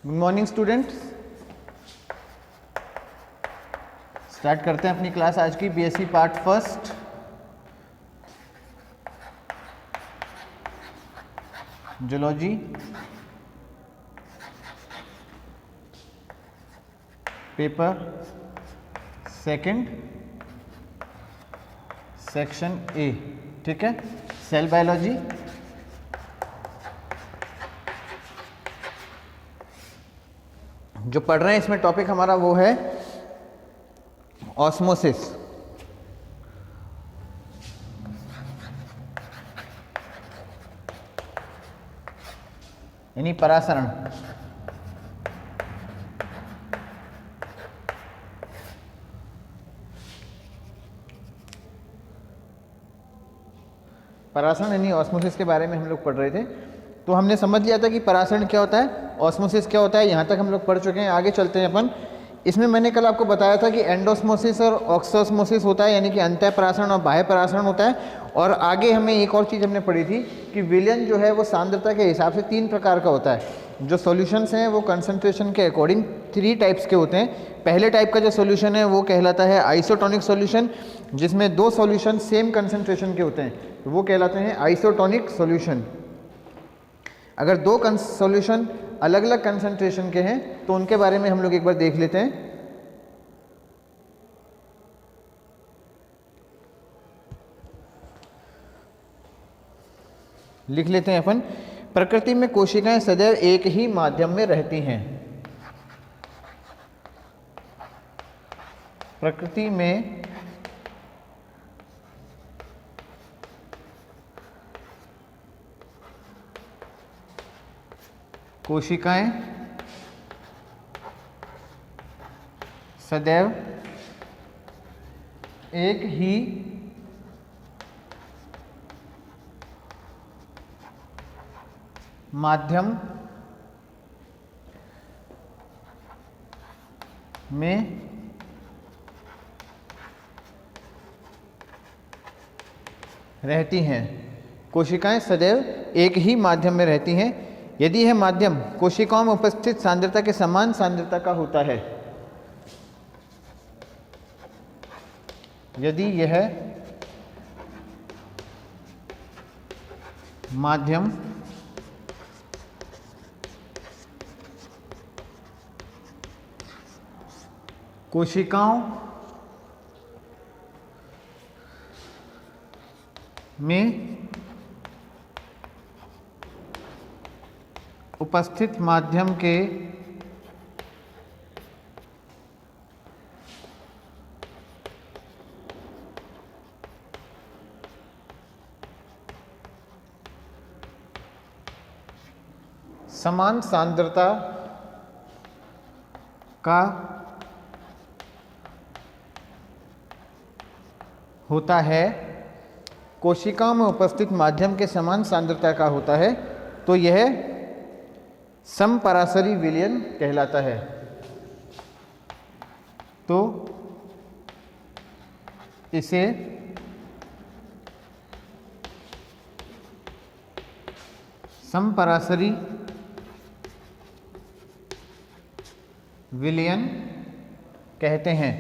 Good morning students. Start करते हैं अपनी क्लास आज की BSc part first. Zoology paper second section A. ठीक है, सेल बायोलॉजी। जो पढ़ रहे हैं इसमें टॉपिक हमारा वो है ऑस्मोसिस। यानी परासरण। परासरण यानी ऑस्मोसिस के बारे में हम लोग पढ़ रहे थे। तो हमने समझ लिया था कि परासरण क्या होता है, ऑस्मोसिस क्या होता है, यहाँ तक हम लोग पढ़ चुके हैं। आगे चलते हैं अपन। इसमें मैंने कल आपको बताया था कि एंडोस्मोसिस और ऑक्सोस्मोसिस होता है, यानी कि अंतः परासरण और बाह्य परासरण होता है। और आगे हमें एक और चीज़ हमने पढ़ी थी कि विलयन जो है वो सांद्रता के हिसाब से 3 प्रकार का होता है। जो सॉल्यूशंस हैं वो कंसंट्रेशन के अकॉर्डिंग 3 टाइप्स के होते हैं। पहले टाइप का जो सॉल्यूशन है वो कहलाता है आइसोटोनिक सॉल्यूशन, जिसमें 2 सॉल्यूशन सेम कंसंट्रेशन के होते हैं, तो वो कहलाते हैं आइसोटोनिक सॉल्यूशन। अगर 2 सॉल्यूशन अलग अलग कंसंट्रेशन के हैं तो उनके बारे में हम लोग एक बार देख लेते हैं। लिख लेते हैं अपन। प्रकृति में कोशिकाएं सदैव एक ही माध्यम में रहती हैं। प्रकृति में कोशिकाएं सदैव एक ही माध्यम में रहती हैं। कोशिकाएं सदैव एक ही माध्यम में रहती हैं यदि यह माध्यम कोशिकाओं में उपस्थित सांद्रता के समान सांद्रता का होता है। यदि यह माध्यम कोशिकाओं में उपस्थित माध्यम के समान सांद्रता का होता है, कोशिकाओं में उपस्थित माध्यम के समान सांद्रता का होता है, तो यह समपरासरी विलयन कहलाता है। तो इसे समपरासरी विलयन कहते हैं।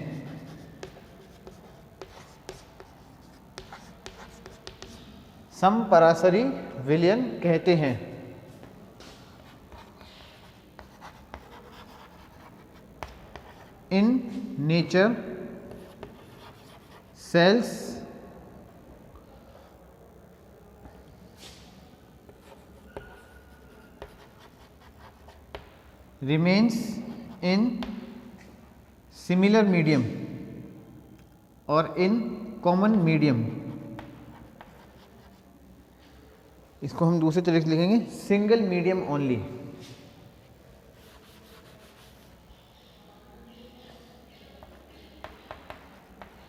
समपरासरी विलयन कहते हैं। In nature cells remains in similar medium और in common medium। इसको हम दूसरे तरीके से लिखेंगे सिंगल मीडियम ओनली।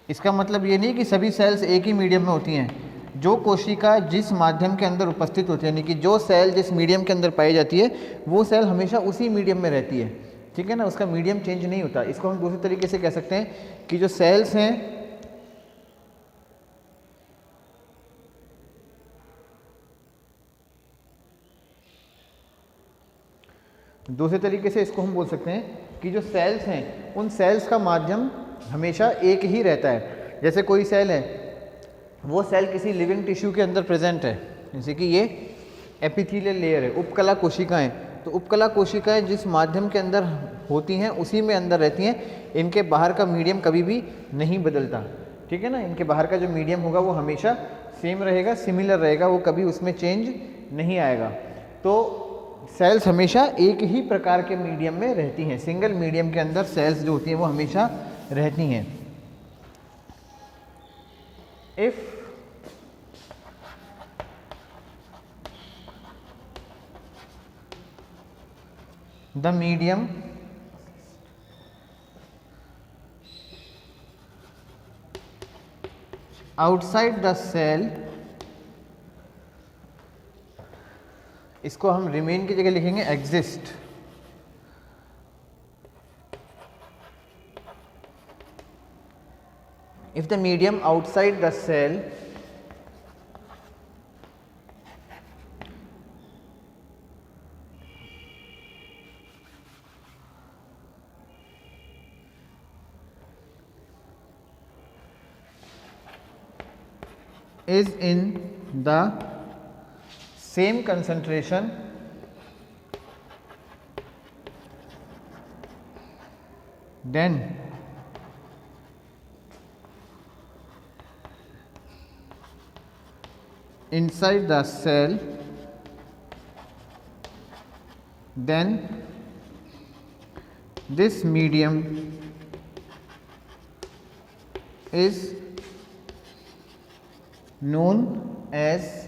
इसका मतलब ये नहीं कि सभी सेल्स एक ही मीडियम में होती हैं। जो कोशिका जिस माध्यम के अंदर उपस्थित होती है, यानी कि जो सेल जिस मीडियम के अंदर पाई जाती है वो सेल हमेशा उसी मीडियम में रहती है। ठीक है ना, उसका मीडियम चेंज नहीं होता। इसको हम दूसरे तरीके से कह सकते हैं कि जो सेल्स हैं दूसरे तरीके से इसको हम बोल सकते हैं कि जो सेल्स हैं उन सेल्स का माध्यम हमेशा एक ही रहता है। जैसे कोई सेल है, वो सेल किसी लिविंग टिश्यू के अंदर प्रेजेंट है, जैसे कि ये एपिथेलियल लेयर है, उपकला कोशिकाएं। तो उपकला कोशिकाएं जिस माध्यम के अंदर होती हैं उसी में अंदर रहती हैं, इनके बाहर का मीडियम कभी भी नहीं बदलता, ठीक है ना। इनके बाहर का जो मीडियम होगा वो हमेशा सेम रहेगा, सिमिलर रहेगा, वो कभी उसमें चेंज नहीं आएगा। तो सेल्स हमेशा एक ही प्रकार के मीडियम में रहती हैं, सिंगल मीडियम के अंदर सेल्स जो होती हैं वो हमेशा रहती हैं। If the medium outside the cell, इसको हम रिमेन की जगह लिखेंगे exist. If the medium outside the cell is in the same concentration then inside the cell, then this medium is known as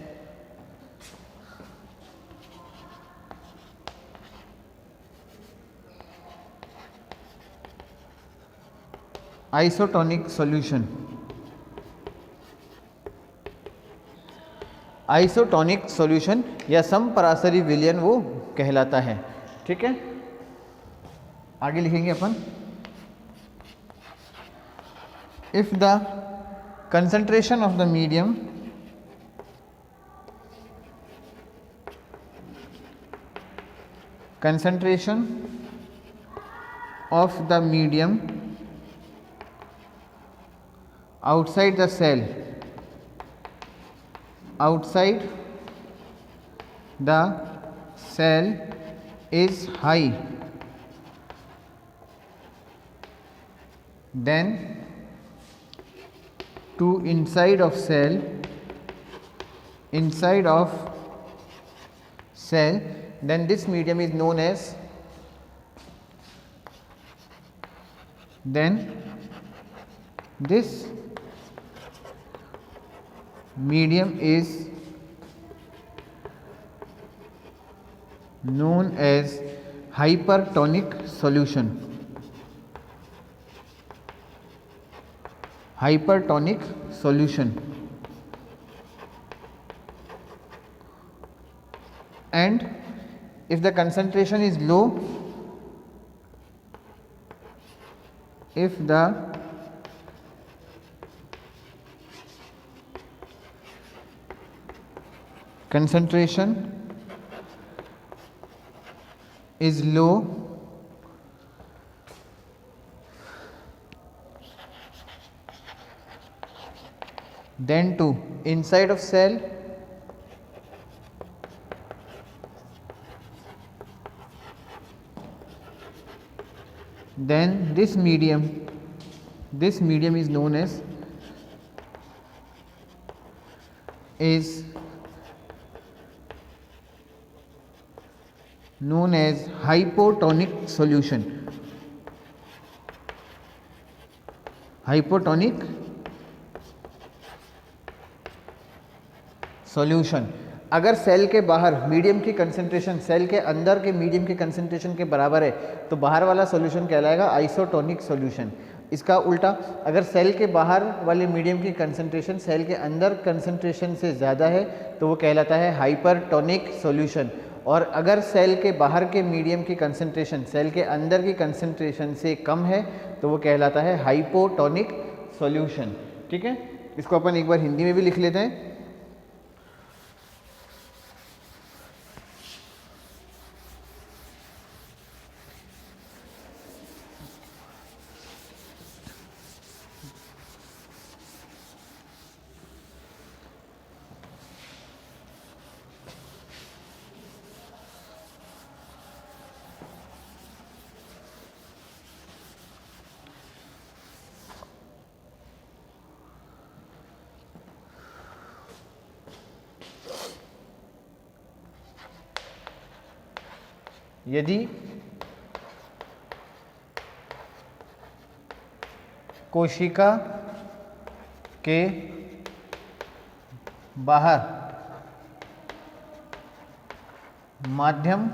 isotonic solution। Isotonic solution या समपरासरी विलयन वो कहलाता है, ठीक है। आगे लिखेंगे अपन, if the concentration of the medium outside the cell is high, then to inside of cell, then this medium is known as, then this medium is known as hypertonic solution। hypertonic solution। And if the concentration is low, if the concentration is low, then to inside of cell, then this medium is known as hypotonic solution। hypotonic solution. अगर cell के बाहर medium की concentration cell के अंदर के medium की concentration के बराबर है तो बाहर वाला सॉल्यूशन कहलाएगा आइसोटोनिक सॉल्यूशन। इसका उल्टा, अगर सेल के बाहर वाले मीडियम की कंसंट्रेशन सेल के अंदर कंसंट्रेशन से ज़्यादा है तो वो कहलाता है हाइपरटोनिक सॉल्यूशन। और अगर सेल के बाहर के मीडियम की कंसंट्रेशन सेल के अंदर की कंसंट्रेशन से कम है तो वो कहलाता है हाइपोटोनिक सॉल्यूशन, ठीक है। इसको अपन एक बार हिंदी में भी लिख लेते हैं। यदि कोशिका के बाहर माध्यम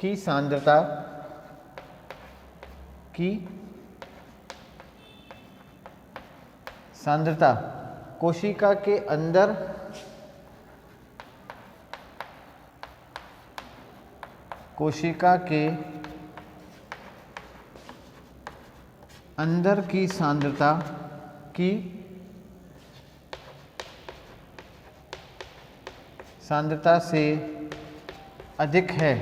की सांद्रता कोशिका के अंदर की सांद्रता से अधिक है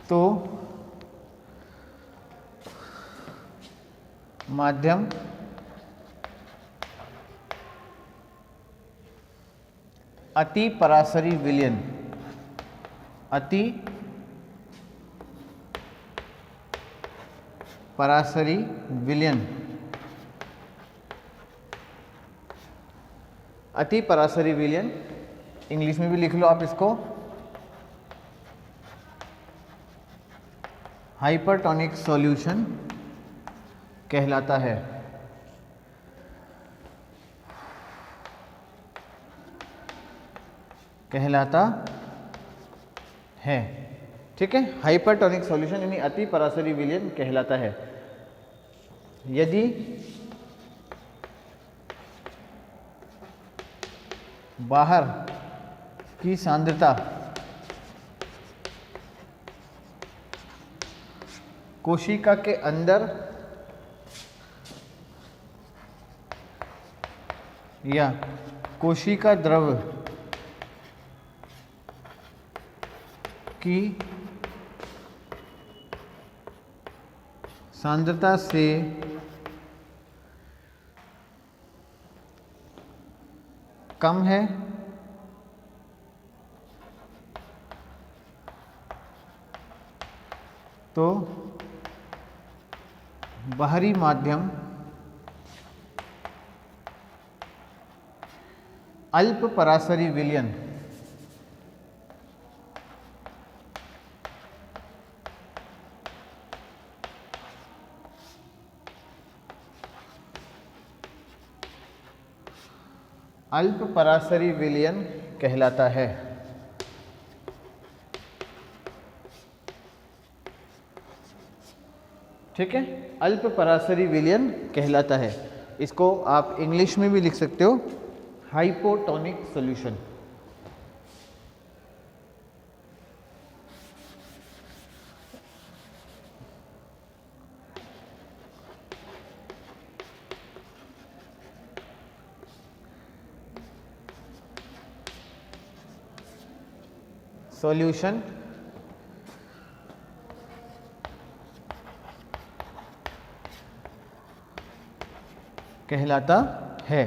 तो माध्यम अति परासरी विलयन अति परासरी विलयन इंग्लिश में भी लिख लो आप इसको, हाइपरटोनिक सॉल्यूशन कहलाता है। ठीक है, हाइपरटोनिक सॉल्यूशन यानी अति परासरी विलयन कहलाता है। यदि बाहर की सांद्रता कोशिका के अंदर या कोशिका द्रव की सांद्रता से कम है तो बाहरी माध्यम अल्प परासरी विलयन कहलाता है। ठीक है, अल्प परासरी विलयन कहलाता है। इसको आप इंग्लिश में भी लिख सकते हो, हाइपोटोनिक सॉल्यूशन। सॉल्यूशन कहलाता है।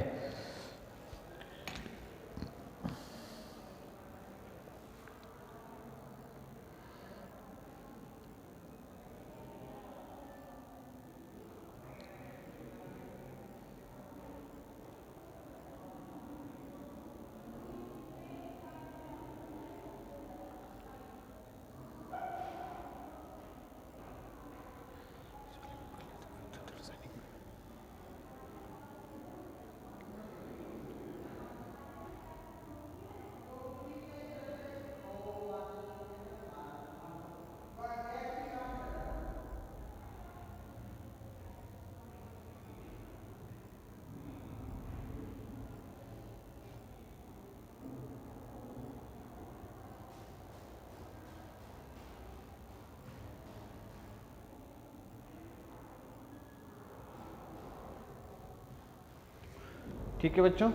ठीक है बच्चों,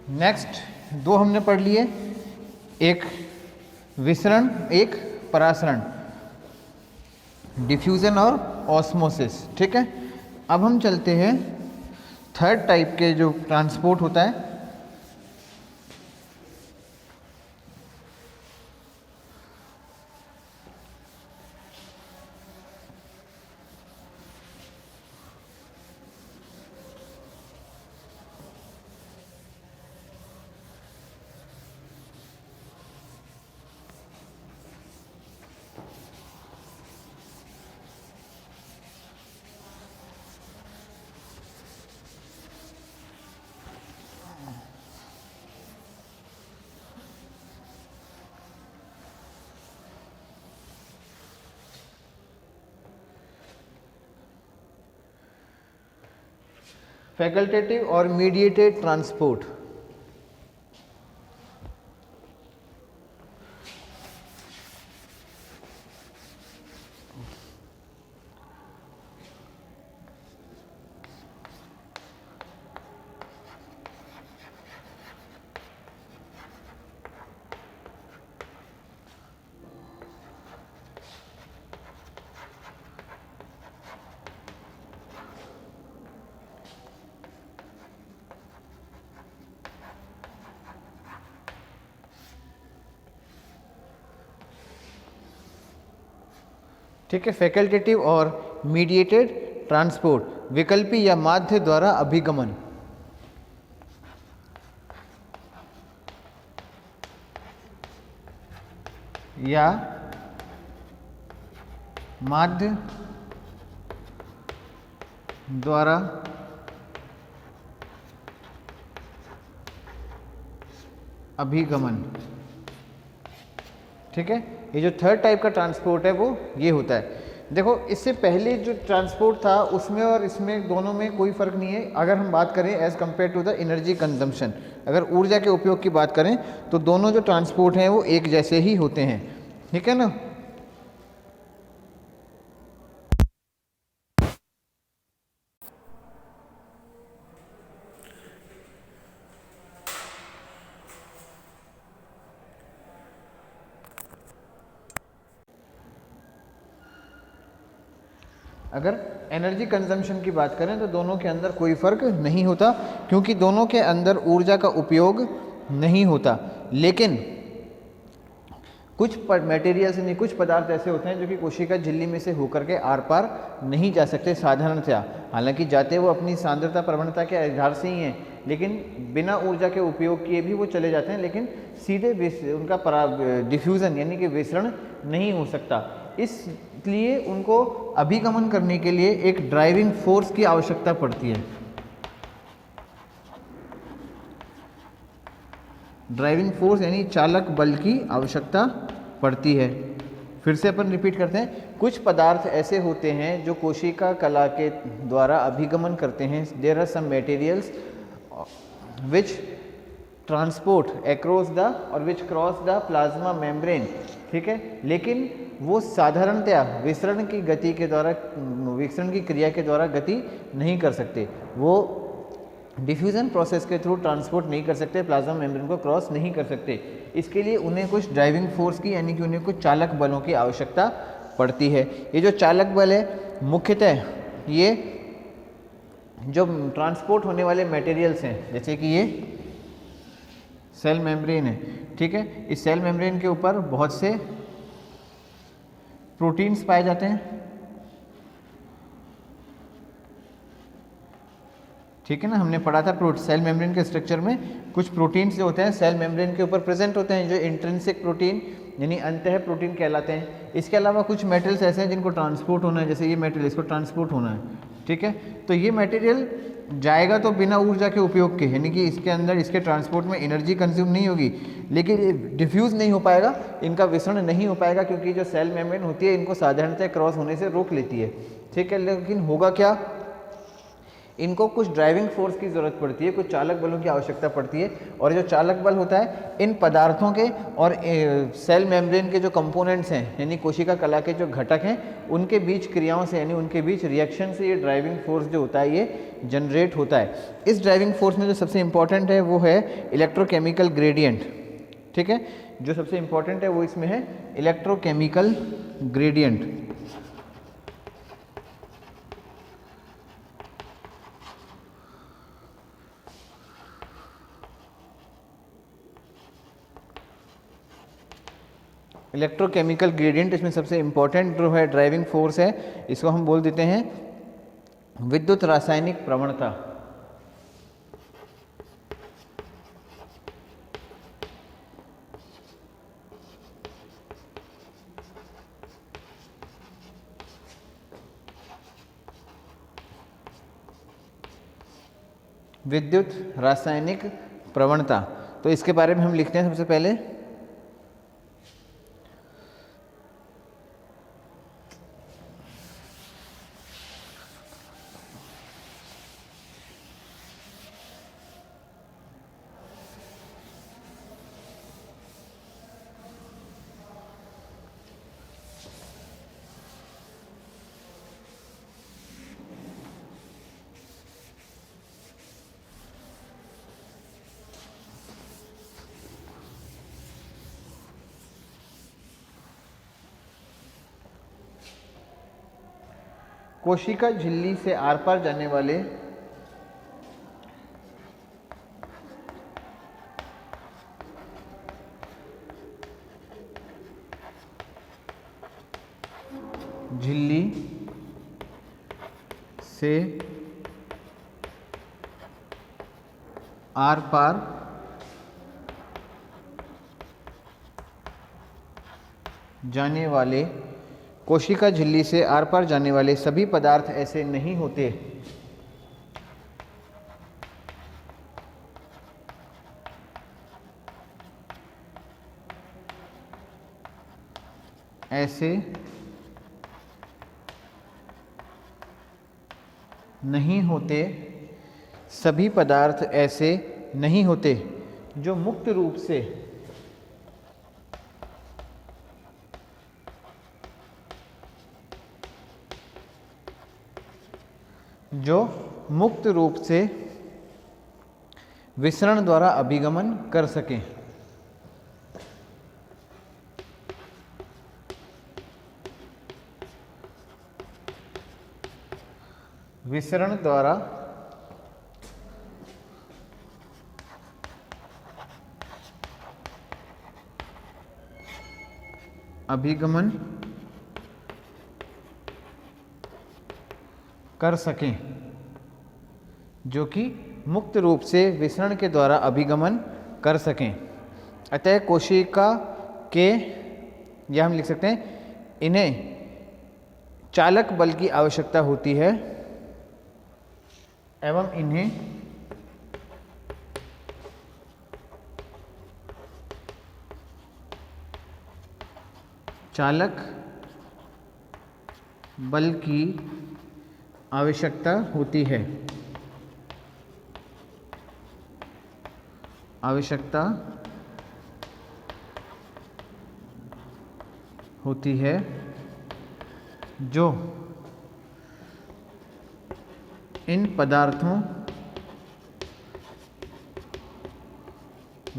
नेक्स्ट दो हमने पढ़ लिए, एक विसरण एक परासरण, डिफ्यूजन और ऑस्मोसिस। ठीक है, अब हम चलते हैं थर्ड टाइप के जो ट्रांसपोर्ट होता है, फैकल्टेटिव और मीडिएटेड ट्रांसपोर्ट। ठीक है, फैकल्टेटिव और मीडिएटेड ट्रांसपोर्ट, विकल्पी या माध्य द्वारा अभिगमन। या माध्य द्वारा अभिगमन। ठीक है, ये जो थर्ड टाइप का ट्रांसपोर्ट है वो ये होता है। देखो, इससे पहले जो ट्रांसपोर्ट था उसमें और इसमें दोनों में कोई फ़र्क नहीं है। अगर हम बात करें as compare to the energy consumption, अगर ऊर्जा के उपयोग की बात करें तो दोनों जो ट्रांसपोर्ट हैं वो एक जैसे ही होते हैं। ठीक है ना। अगर एनर्जी कंजम्पशन की बात करें तो दोनों के अंदर कोई फ़र्क नहीं होता, क्योंकि दोनों के अंदर ऊर्जा का उपयोग नहीं होता। लेकिन कुछ मटेरियल्स यानी कुछ पदार्थ ऐसे होते हैं जो कि कोशिका झिल्ली में से होकर के आर पार नहीं जा सकते साधारणतया। हालांकि जाते वो अपनी सांद्रता प्रवणता के आधार से ही हैं, लेकिन बिना ऊर्जा के उपयोग किए भी वो चले जाते हैं, लेकिन सीधे उनका डिफ्यूज़न यानी कि विसरण नहीं हो सकता। इसलिए उनको अभिगमन करने के लिए एक ड्राइविंग फोर्स की आवश्यकता पड़ती है। ड्राइविंग फोर्स यानी चालक बल की आवश्यकता पड़ती है। फिर से अपन रिपीट करते हैं, कुछ पदार्थ ऐसे होते हैं जो कोशिका कला के द्वारा अभिगमन करते हैं। There are some materials which transport across the और which cross the plasma membrane. ठीक है, लेकिन वो साधारणतया विसरण की गति के द्वारा, विसरण की क्रिया के द्वारा गति नहीं कर सकते। वो डिफ्यूज़न प्रोसेस के थ्रू ट्रांसपोर्ट नहीं कर सकते, प्लाज्मा मेम्ब्रेन को क्रॉस नहीं कर सकते। इसके लिए उन्हें कुछ ड्राइविंग फोर्स की यानी कि उन्हें कुछ चालक बलों की आवश्यकता पड़ती है। ये जो चालक बल है मुख्यतः ये जो ट्रांसपोर्ट होने वाले मटेरियल्स हैं, जैसे कि ये सेल मेम्ब्रेन है। ठीक है, इस सेल मेम्ब्रेन के ऊपर बहुत से प्रोटीन्स पाए जाते हैं। ठीक है ना, हमने पढ़ा था सेल मेम्ब्रेन के स्ट्रक्चर में कुछ प्रोटीन्स जो होते हैं सेल मेम्ब्रेन के ऊपर प्रेजेंट होते हैं, जो इंट्रिंसिक प्रोटीन यानी अंतः प्रोटीन कहलाते हैं। इसके अलावा कुछ मेटल्स ऐसे हैं जिनको ट्रांसपोर्ट होना है, जैसे ये मेटेरियल, इसको ट्रांसपोर्ट होना है। ठीक है, तो ये मटेरियल जाएगा तो बिना ऊर्जा के उपयोग के, यानी कि इसके अंदर इसके ट्रांसपोर्ट में एनर्जी कंज्यूम नहीं होगी, लेकिन डिफ्यूज़ नहीं हो पाएगा, इनका विसरण नहीं हो पाएगा, क्योंकि जो सेल मेम्ब्रेन होती है इनको साधारणतः क्रॉस होने से रोक लेती है। ठीक है, लेकिन होगा क्या, इनको कुछ ड्राइविंग फोर्स की ज़रूरत पड़ती है, कुछ चालक बलों की आवश्यकता पड़ती है। और जो चालक बल होता है इन पदार्थों के और सेल मेम्ब्रेन के जो कंपोनेंट्स हैं यानी कोशिका कला के जो घटक हैं उनके बीच क्रियाओं से यानी उनके बीच रिएक्शन से ये ड्राइविंग फोर्स जो होता है ये जनरेट होता है। इस ड्राइविंग फोर्स में जो सबसे इंपॉर्टेंट है वो है इलेक्ट्रोकेमिकल ग्रेडियंट। ठीक है, जो सबसे इंपॉर्टेंट है वो इसमें है इलेक्ट्रोकेमिकल ग्रेडियंट। इलेक्ट्रोकेमिकल ग्रेडियंट इसमें सबसे इंपॉर्टेंट जो है ड्राइविंग फोर्स है, इसको हम बोल देते हैं विद्युत रासायनिक प्रवणता। विद्युत रासायनिक प्रवणता, तो इसके बारे में हम लिखते हैं सबसे पहले कोशिका झिल्ली से आर पार जाने वाले झिल्ली से आर पार जाने वाले कोशिका झिल्ली से आर पार जाने वाले सभी पदार्थ ऐसे नहीं होते। ऐसे नहीं होते, सभी पदार्थ ऐसे नहीं होते जो मुक्त रूप से विसरण द्वारा अभिगमन कर सकें। विसरण द्वारा अभिगमन कर सकें, जो कि मुक्त रूप से विसरण के द्वारा अभिगमन कर सकें। अतः कोशिका के, या हम लिख सकते हैं, इन्हें चालक बल की आवश्यकता होती है एवं इन्हें चालक बल की आवश्यकता होती है। आवश्यकता होती है जो इन पदार्थों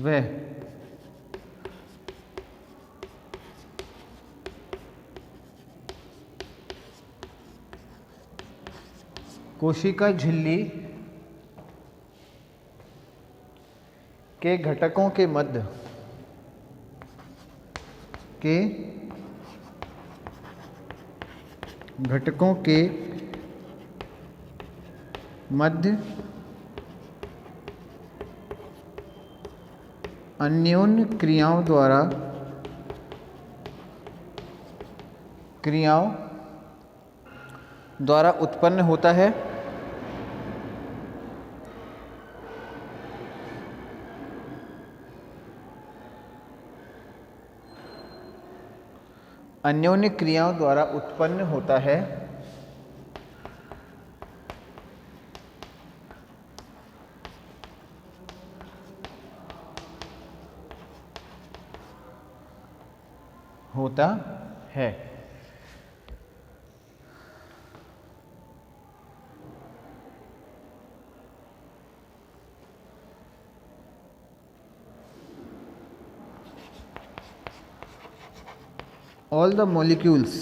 व कोशिका झिल्ली के घटकों के मध्य अन्योन्य क्रियाओं द्वारा उत्पन्न होता है। अन्योन्य क्रियाओं द्वारा उत्पन्न होता है। होता है। all the molecules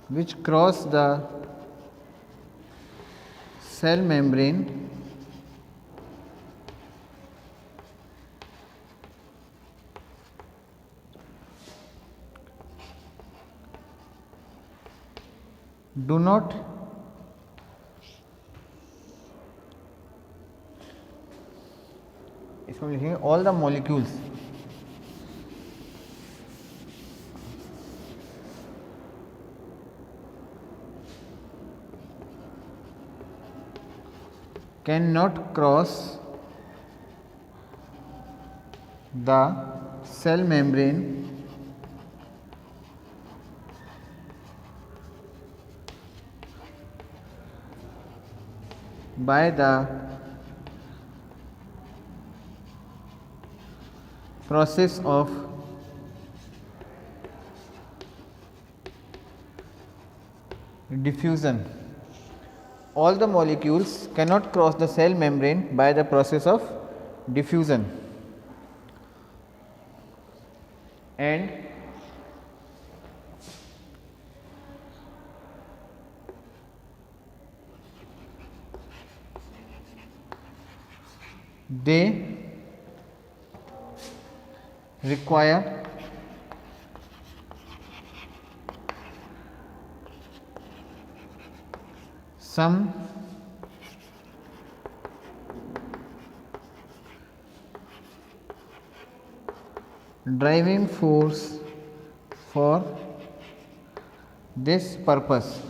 which cross the cell membrane do not इसमें लिखेंगे all the molecules cannot cross the cell membrane by the process of diffusion. All the molecules cannot cross the cell membrane by the process of diffusion. and they require some driving force for this purpose.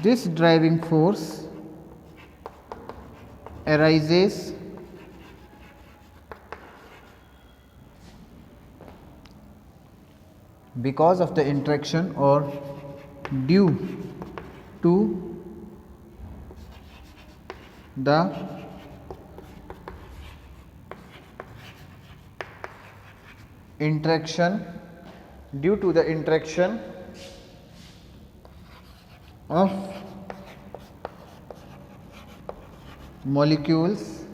This driving force arises because of the interaction or due to the interaction of molecules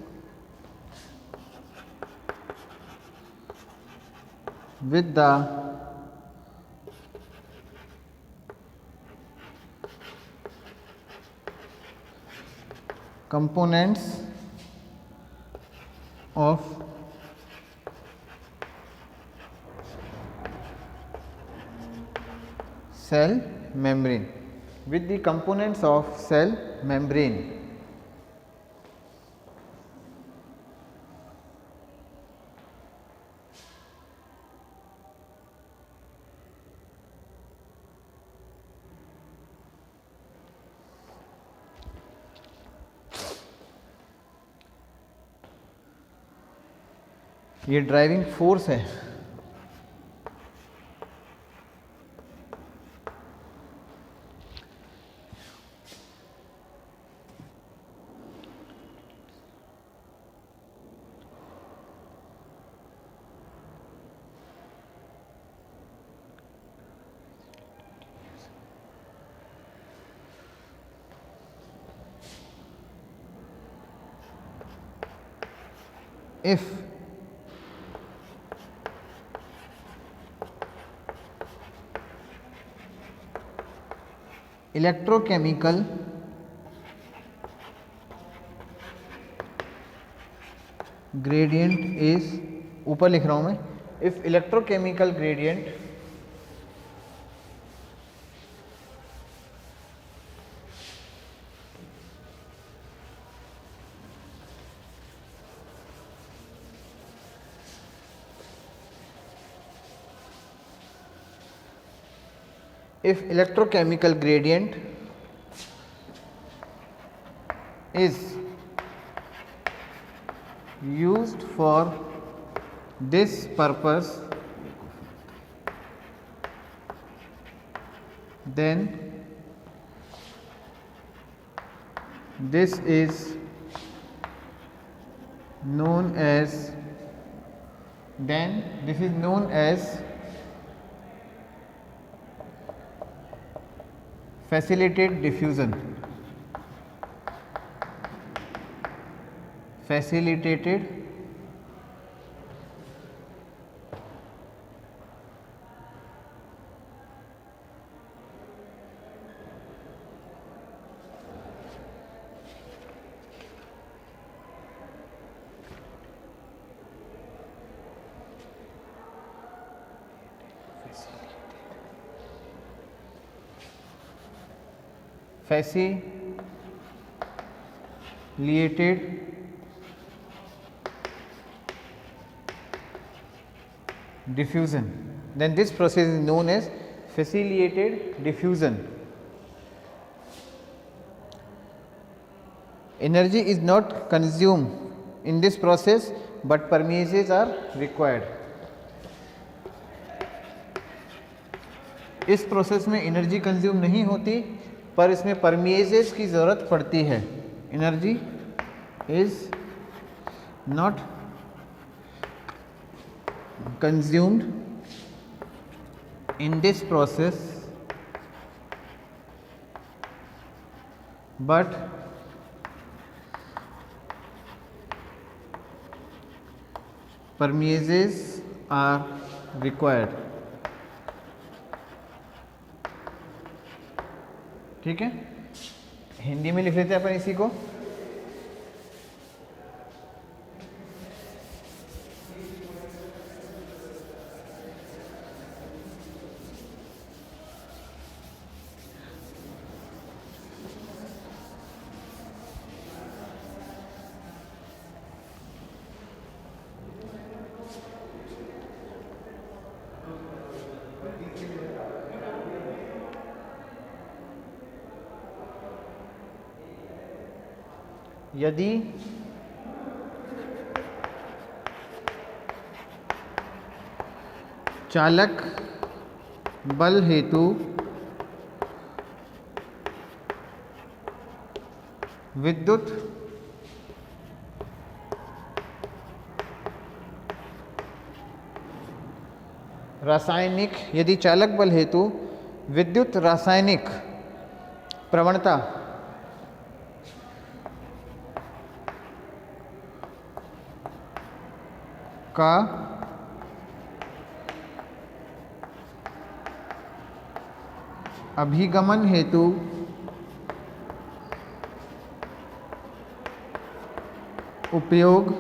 with the components of cell membrane, with the components of cell membrane. ये driving force है। If electrochemical gradient is, ऊपर लिख रहा हूं मैं, if electrochemical gradient if electrochemical gradient is used for this purpose, then this is known as facilitated diffusion. Facilitated diffusion, then this process is known as facilitated diffusion. Energy is not consumed in this process, but permeases are required. इस process में energy consume नहीं होती, पर इसमें परमिएजेस की ज़रूरत पड़ती है. Energy is not consumed in this process, but permeases are required। ठीक है, हिंदी में लिख लेते हैं अपन इसी को। यदि चालक बल हेतु विद्युत रासायनिक, यदि चालक बल हेतु विद्युत रासायनिक प्रवणता का अभिगमन हेतु उपयोग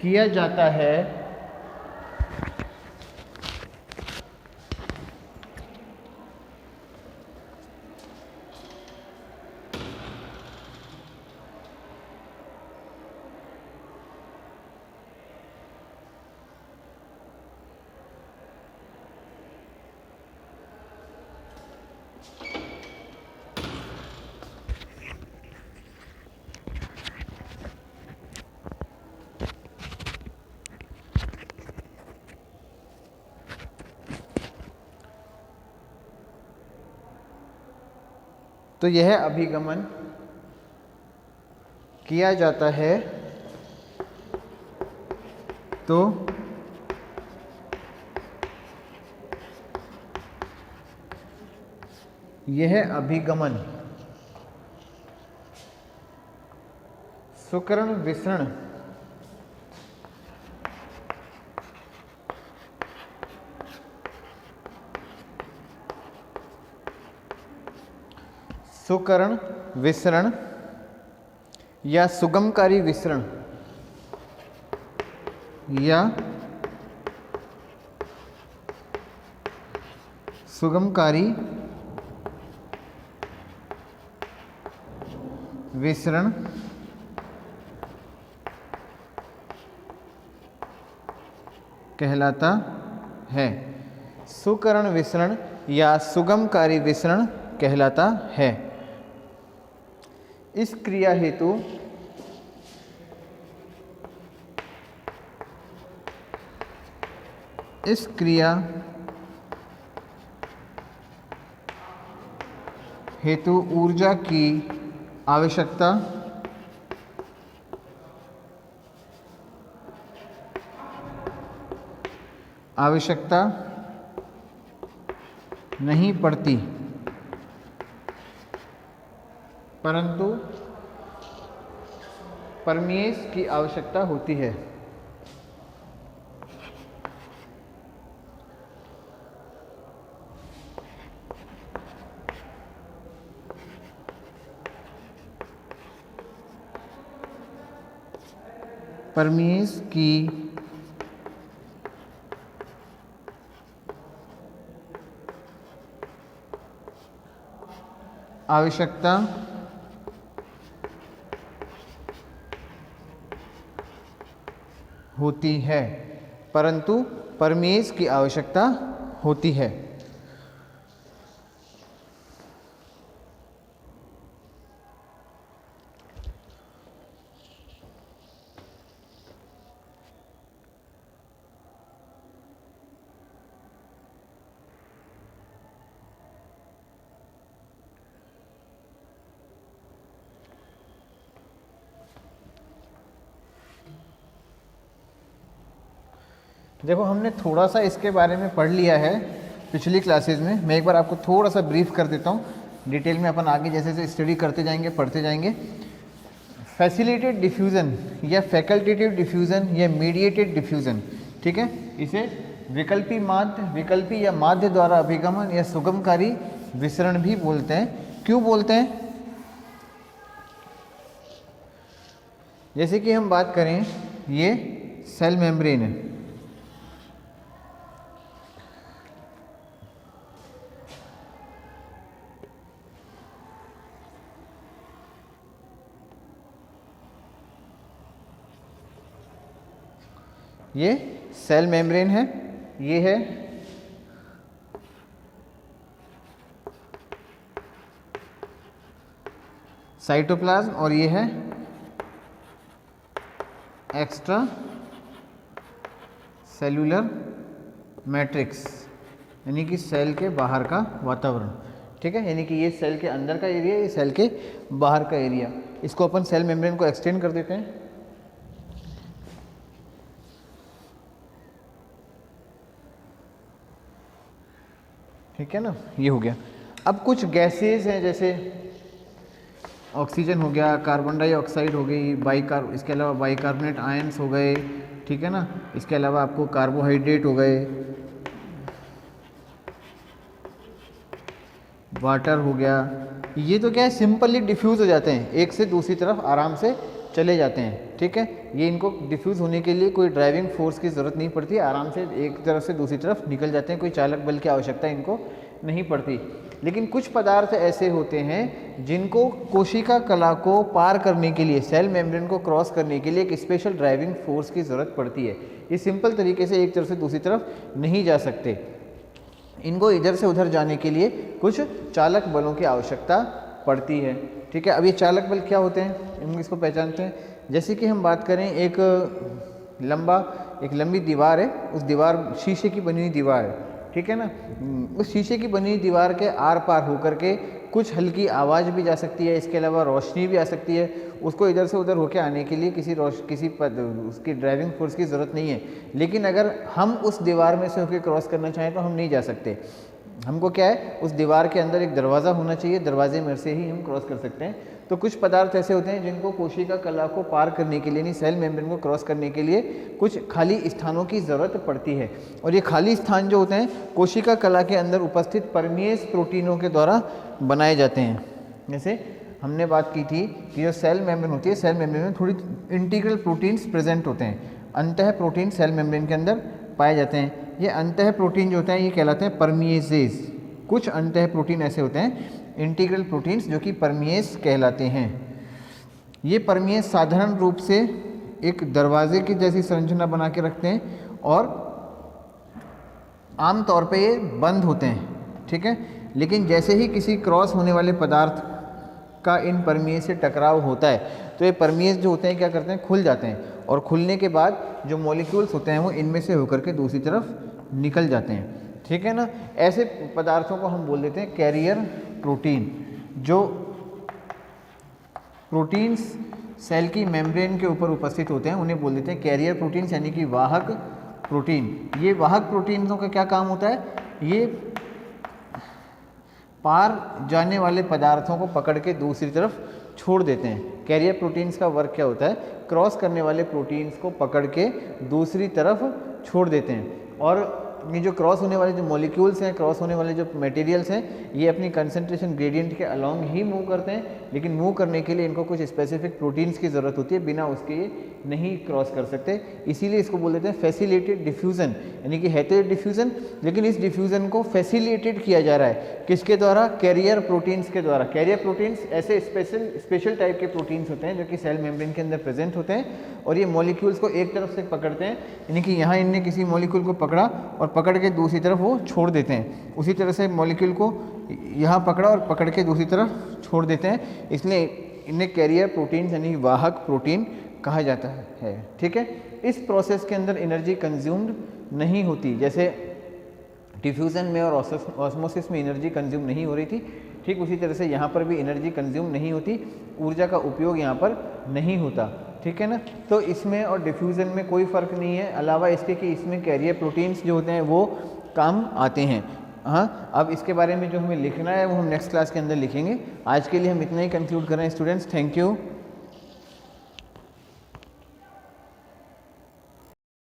किया जाता है, तो यह अभिगमन किया जाता है, तो यह अभिगमन सुकर्ण विसरण सुकर्ण विसरण या सुगमकारी विसरण या सुगमकारी विसरण कहलाता है। सुकर्ण विसरण या सुगमकारी विसरण कहलाता है। इस क्रिया हेतु ऊर्जा की आवश्यकता नहीं पड़ती, परंतु परमीएस की आवश्यकता होती है। परमीएस की आवश्यकता होती है, परंतु परमीएस की आवश्यकता होती है। देखो, हमने थोड़ा सा इसके बारे में पढ़ लिया है, पिछली क्लासेज में। मैं एक बार आपको थोड़ा सा ब्रीफ कर देता हूँ, डिटेल में अपन आगे जैसे जैसे स्टडी करते जाएंगे, पढ़ते जाएंगे। फैसिलिटेड डिफ्यूज़न या फैकल्टेटिव डिफ्यूज़न या मीडिएटेड डिफ्यूज़न, ठीक है, इसे विकल्पी या माध्य द्वारा अभिगमन या सुगमकारी विसरण भी बोलते हैं। क्यों बोलते हैं? जैसे कि हम बात करें, ये सेल मेम्ब्रेन है, ये सेल मेम्ब्रेन है, ये है साइटोप्लाज्म और ये है एक्स्ट्रा सेलुलर मैट्रिक्स, यानी कि सेल के बाहर का वातावरण, ठीक है। यानी कि ये सेल के अंदर का एरिया, ये सेल के बाहर का एरिया। इसको अपन सेल मेम्ब्रेन को एक्सटेंड कर देते हैं। ठीक है ना, ये हो गया। अब कुछ गैसेज हैं, जैसे ऑक्सीजन हो गया, कार्बन डाइऑक्साइड हो गई, इसके अलावा बाइकार्बोनेट आयंस हो गए, ठीक है ना। इसके अलावा आपको कार्बोहाइड्रेट हो गए, वाटर हो गया। ये तो क्या है, सिंपली डिफ्यूज़ हो जाते हैं, एक से दूसरी तरफ आराम से चले जाते हैं, ठीक है। ये इनको डिफ्यूज़ होने के लिए कोई ड्राइविंग फोर्स की ज़रूरत नहीं पड़ती, आराम से एक तरफ से दूसरी तरफ निकल जाते हैं, कोई चालक बल की आवश्यकता इनको नहीं पड़ती। लेकिन कुछ पदार्थ ऐसे होते हैं जिनको कोशिका कला को पार करने के लिए, सेल मेम्ब्रेन को क्रॉस करने के लिए एक स्पेशल ड्राइविंग फोर्स की ज़रूरत पड़ती है। ये सिंपल तरीके से एक तरफ से दूसरी तरफ नहीं जा सकते, इनको इधर से उधर जाने के लिए कुछ चालक बलों की आवश्यकता पड़ती है, ठीक है। अब ये चालक बल क्या होते हैं, हम इसको पहचानते हैं। जैसे कि हम बात करें, एक लंबी दीवार है, उस दीवार शीशे की बनी हुई दीवार है, ठीक है ना। उस शीशे की बनी हुई दीवार के आर पार होकर के कुछ हल्की आवाज़ भी जा सकती है, इसके अलावा रोशनी भी आ सकती है। उसको इधर से उधर होकर आने के लिए उसकी ड्राइविंग फोर्स की ज़रूरत नहीं है। लेकिन अगर हम उस दीवार में से होकर क्रॉस करना चाहें तो हम नहीं जा सकते। हमको क्या है, उस दीवार के अंदर एक दरवाज़ा होना चाहिए, दरवाजे में से ही हम क्रॉस कर सकते हैं। तो कुछ पदार्थ ऐसे होते हैं जिनको कोशिका कला को पार करने के लिए, यानी सेल मेम्ब्रेन को क्रॉस करने के लिए कुछ खाली स्थानों की ज़रूरत पड़ती है। और ये खाली स्थान जो होते हैं कोशिका कला के अंदर उपस्थित परमिएस प्रोटीनों के द्वारा बनाए जाते हैं। जैसे हमने बात की थी कि जो सेल मेम्ब्रेन होती है, सेल मेम्ब्रेन में थोड़ी इंटीग्रल प्रोटीन्स प्रेजेंट होते हैं, अंतः प्रोटीन सेल मेम्ब्रेन के अंदर पाए जाते हैं। ये अंतः प्रोटीन जो होते हैं ये कहलाते हैं परमिएसेस। कुछ अंतः प्रोटीन ऐसे होते हैं इंटीग्रल प्रोटीन्स जो कि परमिएस कहलाते हैं। ये परमिएस साधारण रूप से एक दरवाजे की जैसी संरचना बना के रखते हैं और आम तौर पे ये बंद होते हैं, ठीक है। लेकिन जैसे ही किसी क्रॉस होने वाले पदार्थ का इन परमिएस से टकराव होता है तो ये परमिएस जो होते हैं क्या करते हैं, खुल जाते हैं, और खुलने के बाद जो मॉलिक्यूल्स होते हैं वो इनमें से होकर के दूसरी तरफ निकल जाते हैं, ठीक है ना। ऐसे पदार्थों को हम बोल देते हैं कैरियर प्रोटीन। जो प्रोटीन्स सेल की मेम्ब्रेन के ऊपर उपस्थित होते हैं उन्हें बोल देते हैं कैरियर प्रोटीन्स, यानी कि वाहक प्रोटीन। ये वाहक प्रोटीनों का क्या काम होता है, ये पार जाने वाले पदार्थों को पकड़ के दूसरी तरफ छोड़ देते हैं। कैरियर प्रोटीन्स का वर्क क्या होता है, क्रॉस करने वाले प्रोटीन्स को पकड़ के दूसरी तरफ छोड़ देते हैं। और ये जो क्रॉस होने वाले जो मॉलिक्यूल्स हैं, क्रॉस होने वाले जो मटेरियल्स हैं, ये अपनी कंसंट्रेशन ग्रेडियंट के अलोंग ही मूव करते हैं, लेकिन मूव करने के लिए इनको कुछ स्पेसिफिक प्रोटीन्स की ज़रूरत होती है, बिना उसके ये नहीं क्रॉस कर सकते। इसीलिए इसको बोल देते हैं फैसिलिटेड डिफ्यूज़न, यानी कि है तो डिफ्यूज़न लेकिन इस डिफ्यूज़न को फैसिलिटेट किया जा रहा है किसके द्वारा, कैरियर प्रोटीन्स के द्वारा। कैरियर प्रोटीन्स ऐसे स्पेशल टाइप के प्रोटीन्स होते हैं जो कि सेल मेम्ब्रेन के अंदर प्रेजेंट होते हैं और ये मॉलिक्यूल्स को एक तरफ से पकड़ते हैं, यानी कि यहाँ इनने किसी मॉलिक्यूल को पकड़ा और पकड़ के दूसरी तरफ वो छोड़ देते हैं। उसी तरह से मॉलिक्यूल को यहाँ पकड़ा और पकड़ के दूसरी तरफ छोड़ देते हैं, इसलिए इन्हें कैरियर प्रोटीन्स यानी वाहक प्रोटीन कहा जाता है, ठीक है। इस प्रोसेस के अंदर एनर्जी कंज्यूम्ड नहीं होती, जैसे डिफ्यूज़न में और ऑस्मोसिस में एनर्जी कंज्यूम नहीं हो रही थी, ठीक उसी तरह से यहाँ पर भी एनर्जी कंज्यूम नहीं होती, ऊर्जा का उपयोग यहाँ पर नहीं होता, ठीक है ना। तो इसमें और डिफ्यूज़न में कोई फ़र्क नहीं है, अलावा इसके कि इसमें कैरियर प्रोटीन्स जो होते हैं वो काम आते हैं। हाँ, अब इसके बारे में जो हमें लिखना है वो हम नेक्स्ट क्लास के अंदर लिखेंगे। आज के लिए हम इतना ही कंक्लूड कर रहे हैं स्टूडेंट्स। Thank you.